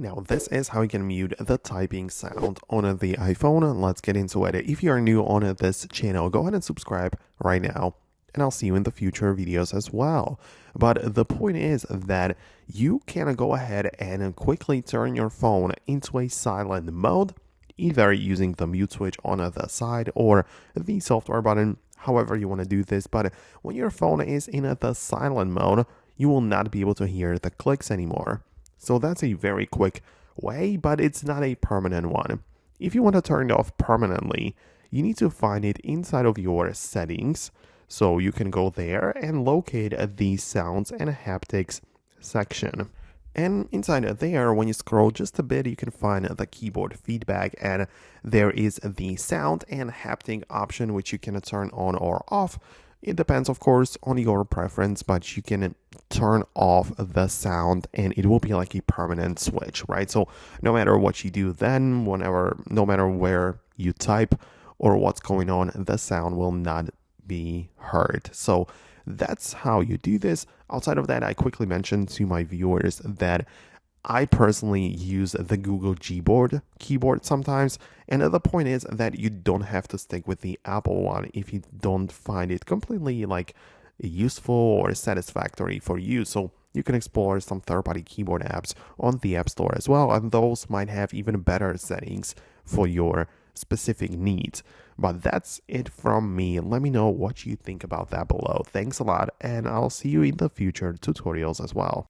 Now this is how you can mute the typing sound on the iPhone. Let's get into it. If you are new on this channel, go ahead and subscribe right now, and I'll see you in the future videos as well. But the point is that you can go ahead and quickly turn your phone into a silent mode, either using the mute switch on the side or the software button, however you want to do this. But when your phone is in the silent mode, you will not be able to hear the clicks anymore. So that's a very quick way, but it's not a permanent one. If you want to turn it off permanently, you need to find it inside of your settings. So you can go there and locate the sounds and haptics section. And inside there, when you scroll just a bit, you can find the keyboard feedback, and there is the sound and haptic option, which you can turn on or off. It depends, of course, on your preference, but you can turn off the sound and it will be like a permanent switch, right? So no matter what you do then, no matter where you type or what's going on, the sound will not be heard. So that's how you do this. Outside of that, I quickly mentioned to my viewers that I personally use the Google keyboard sometimes, and the point is that you don't have to stick with the Apple one if you don't find it completely useful or satisfactory for you. So you can explore some third-party keyboard apps on the App Store as well, and those might have even better settings for your specific needs. But that's it from me. Let me know what you think about that below. Thanks a lot, and I'll see you in the future tutorials as well.